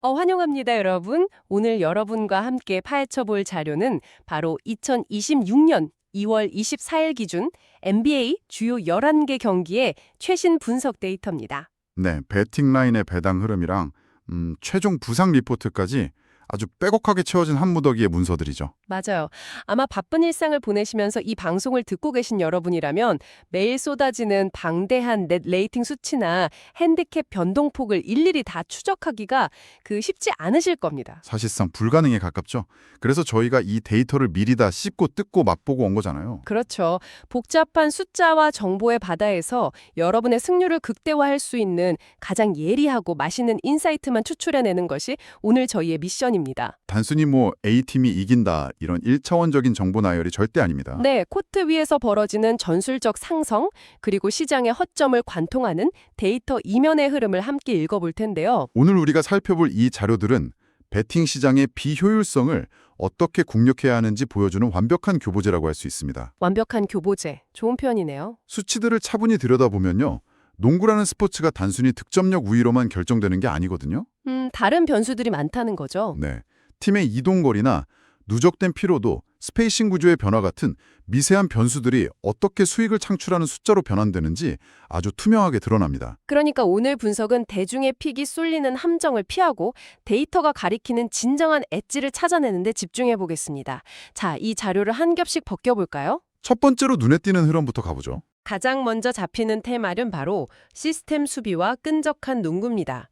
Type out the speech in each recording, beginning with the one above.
환영합니다, 여러분. 오늘 여러분과 함께 파헤쳐 볼 자료는 바로 2026년 2월 24일 기준 NBA 주요 11개 경기의 최신 분석 데이터입니다. 네, 배팅 라인의 배당 흐름이랑 최종 부상 리포트까지 아주 빼곡하게 채워진 한 무더기의 문서들이죠. 맞아요. 아마 바쁜 일상을 보내시면서 이 방송을 듣고 계신 여러분이라면 매일 쏟아지는 방대한 넷 레이팅 수치나 핸디캡 변동폭을 일일이 다 추적하기가 쉽지 않으실 겁니다. 사실상 불가능에 가깝죠. 그래서 저희가 이 데이터를 미리 다 씹고 뜯고 맛보고 온 거잖아요. 그렇죠. 복잡한 숫자와 정보의 바다에서 여러분의 승률을 극대화할 수 있는 가장 예리하고 맛있는 인사이트만 추출해내는 것이 오늘 저희의 미션입니다. 단순히 A팀이 이긴다 이런 1차원적인 정보 나열이 절대 아닙니다. 네, 코트 위에서 벌어지는 전술적 상성, 그리고 시장의 허점을 관통하는 데이터 이면의 흐름을 함께 읽어볼 텐데요. 오늘 우리가 살펴볼 이 자료들은 배팅 시장의 비효율성을 어떻게 국력해야 하는지 보여주는 완벽한 교보제라고 할 수 있습니다. 완벽한 교보제, 좋은 표현이네요. 수치들을 차분히 들여다보면요. 농구라는 스포츠가 단순히 득점력 우위로만 결정되는 게 아니거든요. 다른 변수들이 많다는 거죠. 네, 팀의 이동거리나 누적된 피로도, 스페이싱 구조의 변화 같은 미세한 변수들이 어떻게 수익을 창출하는 숫자로 변환되는지 아주 투명하게 드러납니다. 그러니까 오늘 분석은 대중의 픽이 쏠리는 함정을 피하고 데이터가 가리키는 진정한 엣지를 찾아내는 데 집중해 보겠습니다. 자, 이 자료를 한 겹씩 벗겨볼까요? 첫 번째로 눈에 띄는 흐름부터 가보죠. 가장 먼저 잡히는 테마는 바로 시스템 수비와 끈적한 농구입니다.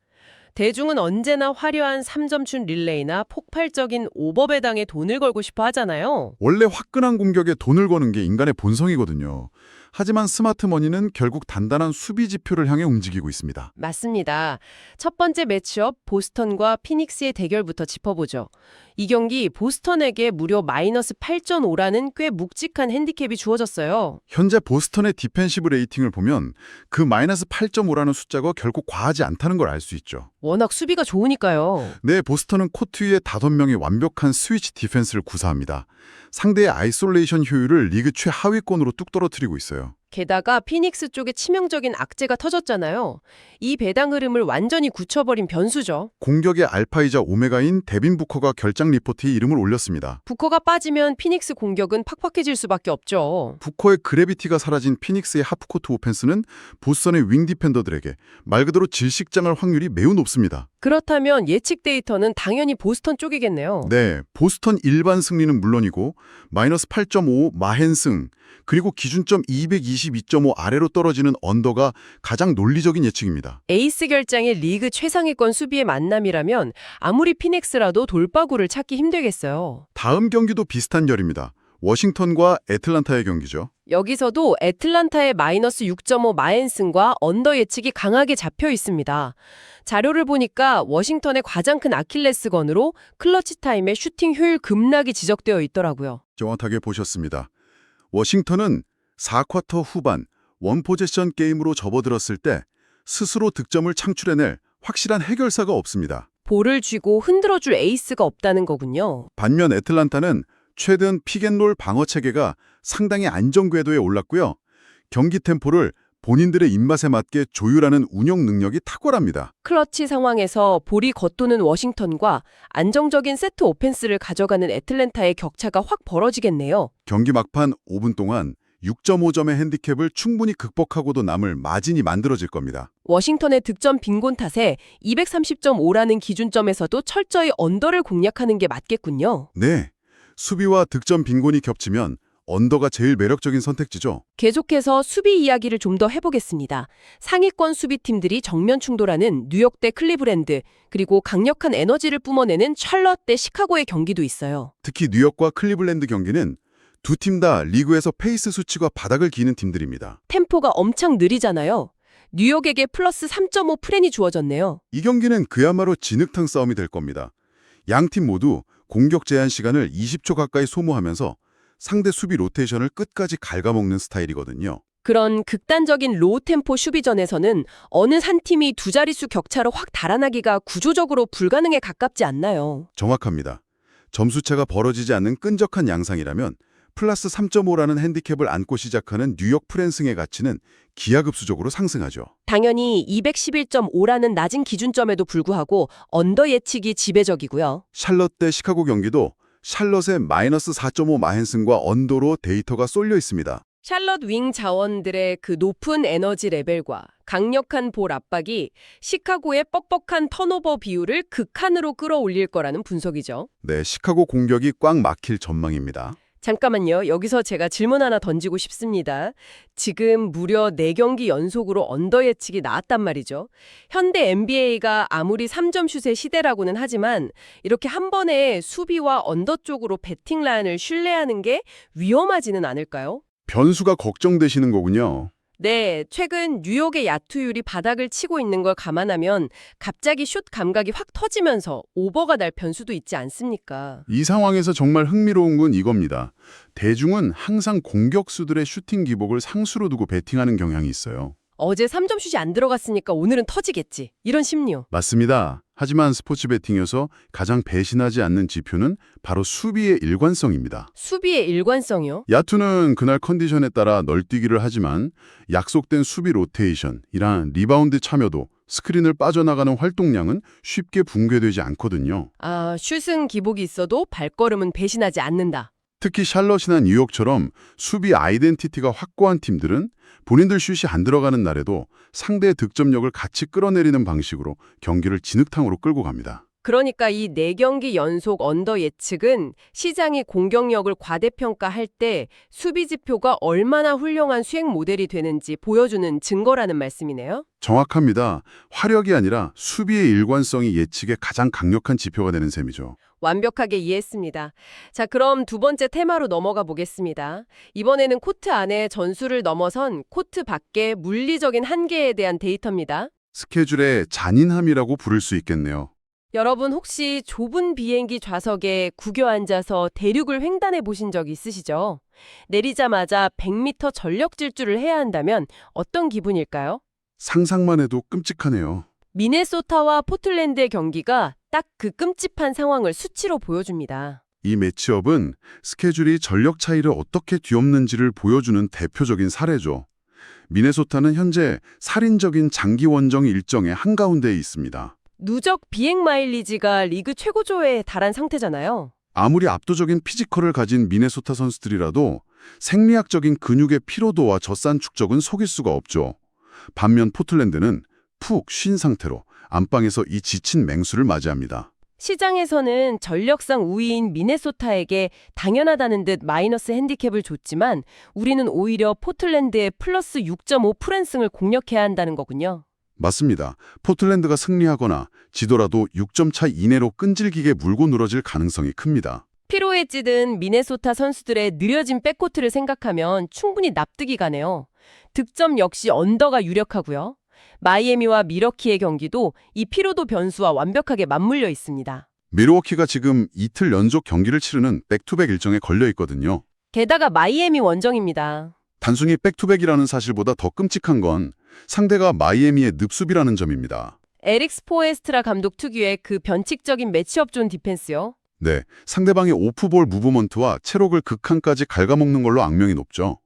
대중은 언제나 화려한 3점슛 릴레이나 폭발적인 오버배당에 돈을 걸고 싶어 하잖아요. 원래 화끈한 공격에 돈을 거는 게 인간의 본성이거든요. 하지만 스마트머니는 결국 단단한 수비 지표를 향해 움직이고 있습니다. 맞습니다. 첫 번째 매치업 보스턴과 피닉스의 대결부터 짚어보죠. 이 경기 보스턴에게 무려 마이너스 8.5라는 꽤 묵직한 핸디캡이 주어졌어요. 현재 보스턴의 디펜시브 레이팅을 보면 그 마이너스 8.5라는 숫자가 결코 과하지 않다는 걸 알 수 있죠. 워낙 수비가 좋으니까요. 네, 보스턴은 코트 위에 5명의 완벽한 스위치 디펜스를 구사합니다. 상대의 아이솔레이션 효율을 리그 최하위권으로 뚝 떨어뜨리고 있어요. 게다가 피닉스 쪽에 치명적인 악재가 터졌잖아요. 이 배당 흐름을 완전히 굳혀버린 변수죠. 공격의 알파이자 오메가인 데빈 부커가 결장 리포트에 이름을 올렸습니다. 부커가 빠지면 피닉스 공격은 팍팍해질 수밖에 없죠. 부커의 그래비티가 사라진 피닉스의 하프코트 오펜스는 보스턴의 윙 디펜더들에게 말 그대로 질식장할 확률이 매우 높습니다. 그렇다면 예측 데이터는 당연히 보스턴 쪽이겠네요. 네, 보스턴 일반 승리는 물론이고 마이너스 8.5 마헨승 그리고 기준점 222.5 아래로 떨어지는 언더가 가장 논리적인 예측입니다. 에이스 결장의 리그 최상위권 수비의 만남이라면 아무리 피닉스라도 돌파구를 찾기 힘들겠어요. 다음 경기도 비슷한 결입니다. 워싱턴과 애틀란타의 경기죠. 여기서도 애틀란타의 마이너스 6.5 마헨슨과 언더 예측이 강하게 잡혀 있습니다. 자료를 보니까 워싱턴의 가장 큰 아킬레스건으로 클러치 타임의 슈팅 효율 급락이 지적되어 있더라고요. 정확하게 보셨습니다. 워싱턴은 4쿼터 후반 원포제션 게임으로 접어들었을 때 스스로 득점을 창출해낼 확실한 해결사가 없습니다. 볼을 쥐고 흔들어줄 에이스가 없다는 거군요. 반면 애틀란타는 최근 픽앤롤 방어 체계가 상당히 안정 궤도에 올랐고요. 경기 템포를 본인들의 입맛에 맞게 조율하는 운영 능력이 탁월합니다. 클러치 상황에서 볼이 겉도는 워싱턴과 안정적인 세트 오펜스를 가져가는 애틀랜타의 격차가 확 벌어지겠네요. 경기 막판 5분 동안 6.5점의 핸디캡을 충분히 극복하고도 남을 마진이 만들어질 겁니다. 워싱턴의 득점 빈곤 탓에 230.5라는 기준점에서도 철저히 언더를 공략하는 게 맞겠군요. 네, 수비와 득점 빈곤이 겹치면 언더가 제일 매력적인 선택지죠. 계속해서 수비 이야기를 좀 더 해보겠습니다. 상위권 수비팀들이 정면 충돌하는 뉴욕 대 클리브랜드, 그리고 강력한 에너지를 뿜어내는 샬럿 대 시카고의 경기도 있어요. 특히 뉴욕과 클리블랜드 경기는 두 팀 다 리그에서 페이스 수치가 바닥을 기는 팀들입니다. 템포가 엄청 느리잖아요. 뉴욕에게 플러스 3.5 프렌이 주어졌네요. 이 경기는 그야말로 진흙탕 싸움이 될 겁니다. 양 팀 모두 공격 제한 시간을 20초 가까이 소모하면서 상대 수비 로테이션을 끝까지 갉아먹는 스타일이거든요. 그런 극단적인 로우 템포 수비전에서는 어느 한 팀이 두 자릿수 격차로 확 달아나기가 구조적으로 불가능에 가깝지 않나요? 정확합니다. 점수차가 벌어지지 않는 끈적한 양상이라면 플러스 3.5라는 핸디캡을 안고 시작하는 뉴욕 프랜승의 가치는 기하급수적으로 상승하죠. 당연히 211.5라는 낮은 기준점에도 불구하고 언더 예측이 지배적이고요. 샬럿 대 시카고 경기도 샬럿의 마이너스 4.5 마헨슨과 언더로 데이터가 쏠려 있습니다. 샬럿 윙 자원들의 그 높은 에너지 레벨과 강력한 볼 압박이 시카고의 뻑뻑한 턴오버 비율을 극한으로 끌어올릴 거라는 분석이죠. 네, 시카고 공격이 꽉 막힐 전망입니다. 잠깐만요. 여기서 제가 질문 하나 던지고 싶습니다. 지금 무려 4경기 연속으로 언더 예측이 나왔단 말이죠. 현대 NBA가 아무리 3점 슛의 시대라고는 하지만 이렇게 한 번에 수비와 언더 쪽으로 배팅 라인을 신뢰하는 게 위험하지는 않을까요? 변수가 걱정되시는 거군요. 네, 최근 뉴욕의 야투율이 바닥을 치고 있는 걸 감안하면 갑자기 슛 감각이 확 터지면서 오버가 날 변수도 있지 않습니까? 이 상황에서 정말 흥미로운 건 이겁니다. 대중은 항상 공격수들의 슈팅 기복을 상수로 두고 배팅하는 경향이 있어요. 어제 3점 슛이 안 들어갔으니까 오늘은 터지겠지. 이런 심리요. 맞습니다. 하지만 스포츠 배팅에서 가장 배신하지 않는 지표는 바로 수비의 일관성입니다. 수비의 일관성이요? 야투는 그날 컨디션에 따라 널뛰기를 하지만 약속된 수비 로테이션이란 리바운드 참여도 스크린을 빠져나가는 활동량은 쉽게 붕괴되지 않거든요. 아, 슛은 기복이 있어도 발걸음은 배신하지 않는다. 특히 샬럿이나 뉴욕처럼 수비 아이덴티티가 확고한 팀들은 본인들 슛이 안 들어가는 날에도 상대의 득점력을 같이 끌어내리는 방식으로 경기를 진흙탕으로 끌고 갑니다. 그러니까 이 4경기 연속 언더 예측은 시장이 공격력을 과대평가할 때 수비 지표가 얼마나 훌륭한 수행 모델이 되는지 보여주는 증거라는 말씀이네요. 정확합니다. 화력이 아니라 수비의 일관성이 예측의 가장 강력한 지표가 되는 셈이죠. 완벽하게 이해했습니다. 자, 그럼 두 번째 테마로 넘어가 보겠습니다. 이번에는 코트 안에 전술을 넘어선 코트 밖의 물리적인 한계에 대한 데이터입니다. 스케줄의 잔인함이라고 부를 수 있겠네요. 여러분 혹시 좁은 비행기 좌석에 구겨 앉아서 대륙을 횡단해 보신 적 있으시죠? 내리자마자 100m 전력 질주를 해야 한다면 어떤 기분일까요? 상상만 해도 끔찍하네요. 미네소타와 포틀랜드의 경기가 딱 그 끔찍한 상황을 수치로 보여줍니다. 이 매치업은 스케줄이 전력 차이를 어떻게 뒤엎는지를 보여주는 대표적인 사례죠. 미네소타는 현재 살인적인 장기 원정 일정의 한가운데에 있습니다. 누적 비행 마일리지가 리그 최고조에 달한 상태잖아요. 아무리 압도적인 피지컬을 가진 미네소타 선수들이라도 생리학적인 근육의 피로도와 젖산 축적은 속일 수가 없죠. 반면 포틀랜드는 푹 쉰 상태로 안방에서 이 지친 맹수를 맞이합니다. 시장에서는 전력상 우위인 미네소타에게 당연하다는 듯 마이너스 핸디캡을 줬지만 우리는 오히려 포틀랜드의 플러스 6.5 프랜승을 공략해야 한다는 거군요. 맞습니다. 포틀랜드가 승리하거나 지더라도 6점 차 이내로 끈질기게 물고 늘어질 가능성이 큽니다. 피로에 찌든 미네소타 선수들의 느려진 백코트를 생각하면 충분히 납득이 가네요. 득점 역시 언더가 유력하고요. 마이애미와 미러키의 경기도 이 피로도 변수와 완벽하게 맞물려 있습니다. 밀워키가 지금 이틀 연속 경기를 치르는 백투백 일정에 걸려 있거든요. 게다가 마이애미 원정입니다. 단순히 백투백이라는 사실보다 더 끔찍한 건 상대가 마이애미의 늪수비라는 점입니다. 에릭 스포에스트라 감독 특유의 그 변칙적인 매치업 존 디펜스요. 네, 상대방의 오프볼 무브먼트와 체력을 극한까지 갉아먹는 걸로 악명이 높죠.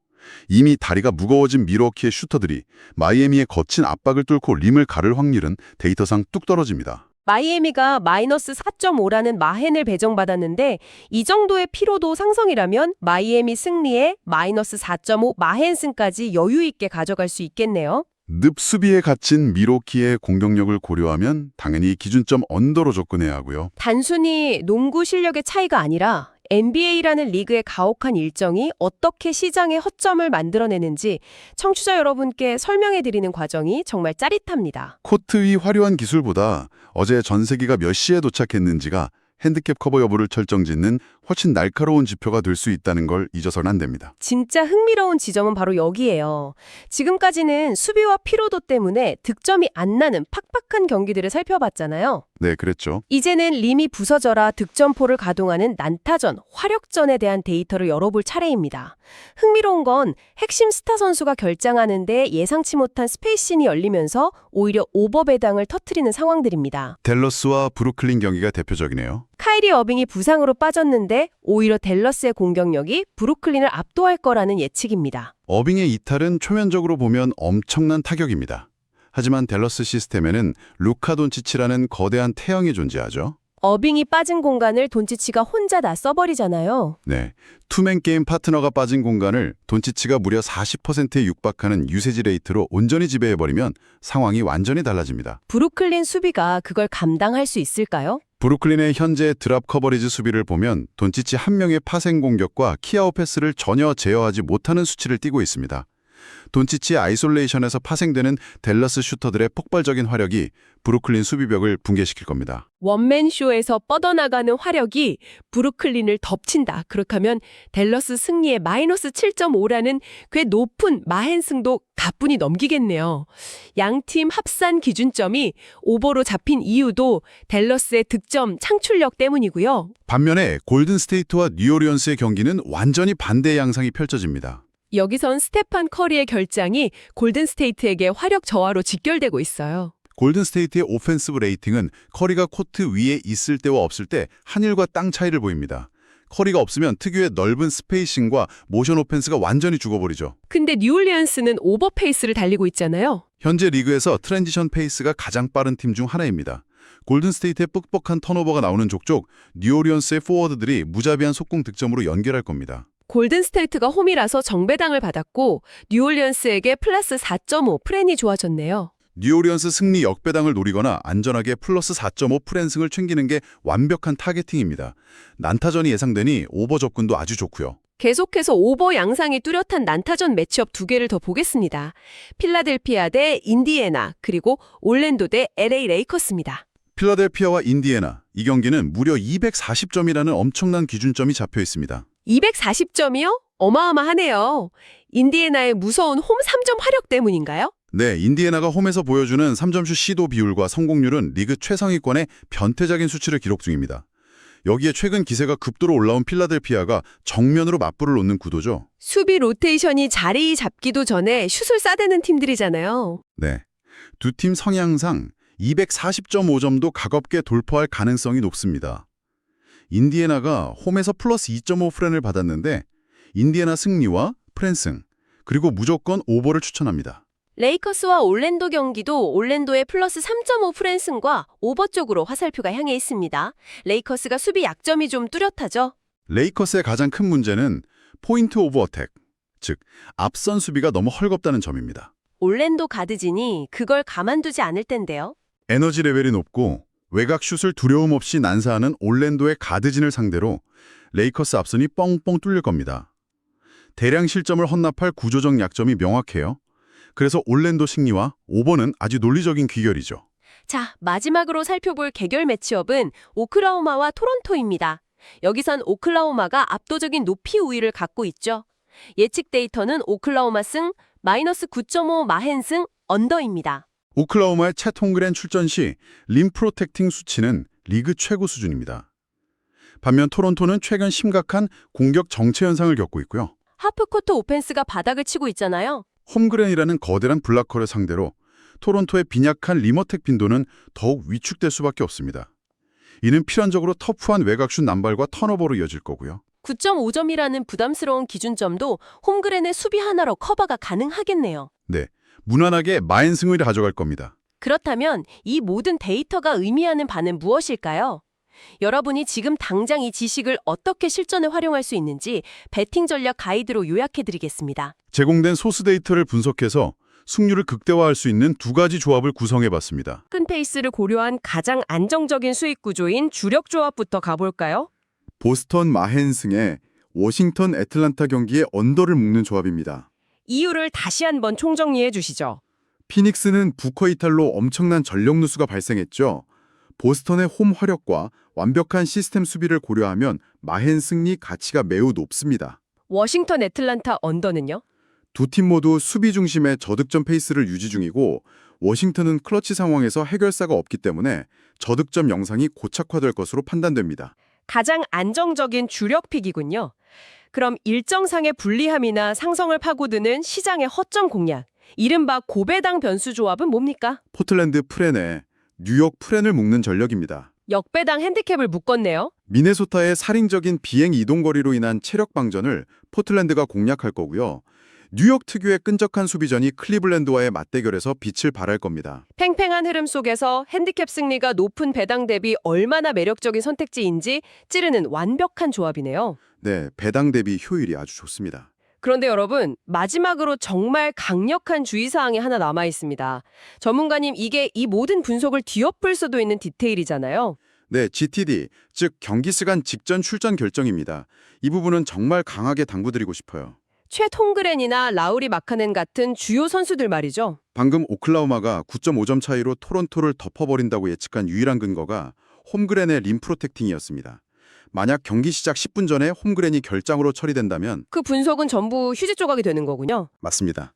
이미 다리가 무거워진 밀워키의 슈터들이 마이애미의 거친 압박을 뚫고 림을 가를 확률은 데이터상 뚝 떨어집니다. 마이애미가 마이너스 4.5라는 마헨을 배정받았는데 이 정도의 피로도 상성이라면 마이애미 승리에 마이너스 4.5 마헨승까지 여유 있게 가져갈 수 있겠네요. 늪수비에 갇힌 밀워키의 공격력을 고려하면 당연히 기준점 언더로 접근해야 하고요. 단순히 농구 실력의 차이가 아니라 NBA라는 리그의 가혹한 일정이 어떻게 시장의 허점을 만들어내는지 청취자 여러분께 설명해드리는 과정이 정말 짜릿합니다. 코트 위 화려한 기술보다 어제 전세기가 몇 시에 도착했는지가 핸디캡 커버 여부를 결정짓는 훨씬 날카로운 지표가 될 수 있다는 걸 잊어서는 안 됩니다. 진짜 흥미로운 지점은 바로 여기예요. 지금까지는 수비와 피로도 때문에 득점이 안 나는 팍팍한 경기들을 살펴봤잖아요. 네, 그랬죠. 이제는 림이 부서져라 득점포를 가동하는 난타전, 화력전에 대한 데이터를 열어볼 차례입니다. 흥미로운 건 핵심 스타 선수가 결장하는데 예상치 못한 스페이스신이 열리면서 오히려 오버 배당을 터뜨리는 상황들입니다. 댈러스와 브루클린 경기가 대표적이네요. 카이리 어빙이 부상으로 빠졌는데 오히려 댈러스의 공격력이 브루클린을 압도할 거라는 예측입니다. 어빙의 이탈은 초면적으로 보면 엄청난 타격입니다. 하지만 댈러스 시스템에는 루카 돈치치라는 거대한 태양이 존재하죠. 어빙이 빠진 공간을 돈치치가 혼자 다 써버리잖아요. 네, 투맨 게임 파트너가 빠진 공간을 돈치치가 무려 40%에 육박하는 유세지 레이트로 온전히 지배해버리면 상황이 완전히 달라집니다. 브루클린 수비가 그걸 감당할 수 있을까요? 브루클린의 현재 드랍 커버리지 수비를 보면 돈치치 한 명의 파생 공격과 키아웃 패스를 전혀 제어하지 못하는 수치를 띠고 있습니다. 돈치치의 아이솔레이션에서 파생되는 댈러스 슈터들의 폭발적인 화력이 브루클린 수비벽을 붕괴시킬 겁니다. 원맨쇼에서 뻗어나가는 화력이 브루클린을 덮친다. 그렇다면 댈러스 승리의 마이너스 7.5라는 꽤 높은 마헨승도 가뿐히 넘기겠네요. 양팀 합산 기준점이 오버로 잡힌 이유도 댈러스의 득점 창출력 때문이고요. 반면에 골든스테이트와 뉴오리언스의 경기는 완전히 반대의 양상이 펼쳐집니다. 여기선 스테판 커리의 결장이 골든스테이트에게 화력 저하로 직결되고 있어요. 골든스테이트의 오펜시브 레이팅은 커리가 코트 위에 있을 때와 없을 때 하늘과 땅 차이를 보입니다. 커리가 없으면 특유의 넓은 스페이싱과 모션 오펜스가 완전히 죽어버리죠. 근데 뉴올리언스는 오버페이스를 달리고 있잖아요. 현재 리그에서 트랜지션 페이스가 가장 빠른 팀 중 하나입니다. 골든스테이트의 뻑뻑한 턴오버가 나오는 족족 뉴오리언스의 포워드들이 무자비한 속공 득점으로 연결할 겁니다. 골든스테이트가 홈이라서 정배당을 받았고 뉴올리언스에게 플러스 4.5 프렌이 좋아졌네요. 뉴오리언스 승리 역배당을 노리거나 안전하게 플러스 4.5 프랜승을 챙기는 게 완벽한 타겟팅입니다. 난타전이 예상되니 오버 접근도 아주 좋고요. 계속해서 오버 양상이 뚜렷한 난타전 매치업 두 개를 더 보겠습니다. 필라델피아 대 인디애나 그리고 올랜도 대 LA 레이커스입니다. 필라델피아와 인디애나, 이 경기는 무려 240점이라는 엄청난 기준점이 잡혀 있습니다. 240점이요? 어마어마하네요. 인디애나의 무서운 홈 3점 화력 때문인가요? 네, 인디애나가 홈에서 보여주는 3점슛 시도 비율과 성공률은 리그 최상위권의 변태적인 수치를 기록 중입니다. 여기에 최근 기세가 급도로 올라온 필라델피아가 정면으로 맞불을 놓는 구도죠. 수비 로테이션이 자리 잡기도 전에 슛을 싸대는 팀들이잖아요. 네, 두 팀 성향상 240.5점도 가볍게 돌파할 가능성이 높습니다. 인디애나가 홈에서 플러스 2.5 프렌을 받았는데 인디애나 승리와 프랜승, 그리고 무조건 오버를 추천합니다. 레이커스와 올랜도 경기도 올랜도의 플러스 3.5 프랜승과 오버 쪽으로 화살표가 향해 있습니다. 레이커스가 수비 약점이 좀 뚜렷하죠? 레이커스의 가장 큰 문제는 포인트 오브 어택, 즉 앞선 수비가 너무 헐겁다는 점입니다. 올랜도 가드진이 그걸 가만두지 않을 텐데요. 에너지 레벨이 높고 외곽 슛을 두려움 없이 난사하는 올랜도의 가드진을 상대로 레이커스 앞선이 뻥뻥 뚫릴 겁니다. 대량 실점을 헌납할 구조적 약점이 명확해요. 그래서 올랜도 승리와 오버는 아주 논리적인 귀결이죠. 자, 마지막으로 살펴볼 개결 매치업은 오클라호마와 토론토입니다. 여기선 오클라호마가 압도적인 높이 우위를 갖고 있죠. 예측 데이터는 오클라호마 승, 마이너스 9.5 마헨승, 언더입니다. 오클라호마의 챗 홈그랜 출전 시 림 프로텍팅 수치는 리그 최고 수준입니다. 반면 토론토는 최근 심각한 공격 정체 현상을 겪고 있고요. 하프코트 오펜스가 바닥을 치고 있잖아요. 홈그랜이라는 거대한 블락커를 상대로 토론토의 빈약한 림어택 빈도는 더욱 위축될 수밖에 없습니다. 이는 필연적으로 터프한 외곽슛 난발과 턴오버로 이어질 거고요. 9.5점이라는 부담스러운 기준점도 홈그랜의 수비 하나로 커버가 가능하겠네요. 네, 무난하게 마인승을 가져갈 겁니다. 그렇다면 이 모든 데이터가 의미하는 바는 무엇일까요? 여러분이 지금 당장 이 지식을 어떻게 실전에 활용할 수 있는지 배팅 전략 가이드로 요약해드리겠습니다. 제공된 소스 데이터를 분석해서 승률을 극대화할 수 있는 두 가지 조합을 구성해봤습니다. 큰 페이스를 고려한 가장 안정적인 수익 구조인 주력 조합부터 가볼까요? 보스턴 마헨승의 워싱턴 애틀란타 경기에 언더를 묶는 조합입니다. 이유를 다시 한번 총정리해 주시죠. 피닉스는 부커 이탈로 엄청난 전력 누수가 발생했죠. 보스턴의 홈 화력과 완벽한 시스템 수비를 고려하면 마헨 승리 가치가 매우 높습니다. 워싱턴 애틀란타 언더는요? 두 팀 모두 수비 중심의 저득점 페이스를 유지 중이고 워싱턴은 클러치 상황에서 해결사가 없기 때문에 저득점 영상이 고착화될 것으로 판단됩니다. 가장 안정적인 주력 픽이군요. 그럼 일정상의 불리함이나 상성을 파고드는 시장의 허점 공략, 이른바 고배당 변수 조합은 뭡니까? 포틀랜드 프렌에 뉴욕 프렌을 묶는 전력입니다. 역배당 핸디캡을 묶었네요. 미네소타의 살인적인 비행 이동 거리로 인한 체력 방전을 포틀랜드가 공략할 거고요. 뉴욕 특유의 끈적한 수비전이 클리블랜드와의 맞대결에서 빛을 발할 겁니다. 팽팽한 흐름 속에서 핸디캡 승리가 높은 배당 대비 얼마나 매력적인 선택지인지 찌르는 완벽한 조합이네요. 네, 배당 대비 효율이 아주 좋습니다. 그런데 여러분, 마지막으로 정말 강력한 주의사항이 하나 남아 있습니다. 전문가님, 이게 이 모든 분석을 뒤엎을 수도 있는 디테일이잖아요. 네, GTD, 즉 경기 시간 직전 출전 결정입니다. 이 부분은 정말 강하게 당부드리고 싶어요. 최 톰그렌이나 라우리 마카넨 같은 주요 선수들 말이죠. 방금 오클라호마가 9.5점 차이로 토론토를 덮어버린다고 예측한 유일한 근거가 홈그렌의 림 프로텍팅이었습니다. 만약 경기 시작 10분 전에 홈그렌이 결장으로 처리된다면 그 분석은 전부 휴지 조각이 되는 거군요. 맞습니다.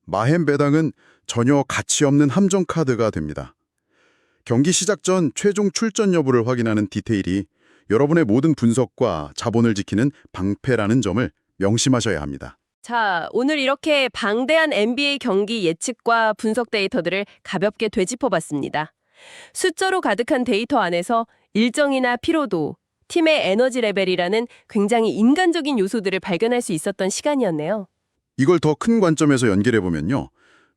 마헨 배당은 전혀 가치 없는 함정 카드가 됩니다. 경기 시작 전 최종 출전 여부를 확인하는 디테일이 여러분의 모든 분석과 자본을 지키는 방패라는 점을 명심하셔야 합니다. 자, 오늘 이렇게 방대한 NBA 경기 예측과 분석 데이터들을 가볍게 되짚어봤습니다. 숫자로 가득한 데이터 안에서 일정이나 피로도, 팀의 에너지 레벨이라는 굉장히 인간적인 요소들을 발견할 수 있었던 시간이었네요. 이걸 더 큰 관점에서 연결해보면요.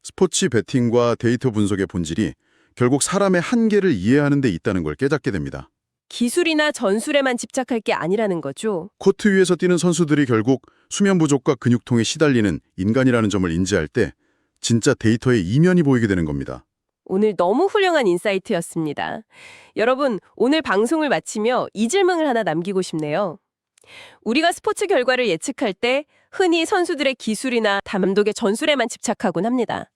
스포츠 베팅과 데이터 분석의 본질이 결국 사람의 한계를 이해하는 데 있다는 걸 깨닫게 됩니다. 기술이나 전술에만 집착할 게 아니라는 거죠. 코트 위에서 뛰는 선수들이 결국 수면 부족과 근육통에 시달리는 인간이라는 점을 인지할 때 진짜 데이터의 이면이 보이게 되는 겁니다. 오늘 너무 훌륭한 인사이트였습니다. 여러분, 오늘 방송을 마치며 이 질문을 하나 남기고 싶네요. 우리가 스포츠 결과를 예측할 때 흔히 선수들의 기술이나 감독의 전술에만 집착하곤 합니다.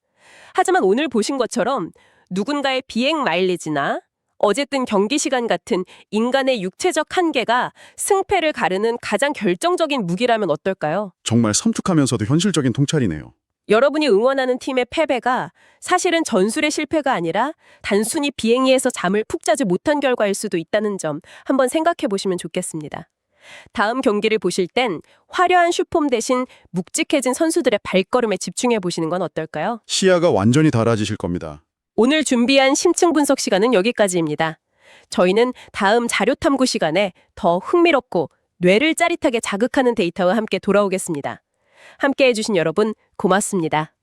하지만 오늘 보신 것처럼 누군가의 비행 마일리지나 어쨌든 경기 시간 같은 인간의 육체적 한계가 승패를 가르는 가장 결정적인 무기라면 어떨까요? 정말 섬뜩하면서도 현실적인 통찰이네요. 여러분이 응원하는 팀의 패배가 사실은 전술의 실패가 아니라 단순히 비행위에서 잠을 푹 자지 못한 결과일 수도 있다는 점 한번 생각해 보시면 좋겠습니다. 다음 경기를 보실 땐 화려한 슈폼 대신 묵직해진 선수들의 발걸음에 집중해 보시는 건 어떨까요? 시야가 완전히 달라지실 겁니다. 오늘 준비한 심층 분석 시간은 여기까지입니다. 저희는 다음 자료 탐구 시간에 더 흥미롭고 뇌를 짜릿하게 자극하는 데이터와 함께 돌아오겠습니다. 함께 해주신 여러분 고맙습니다.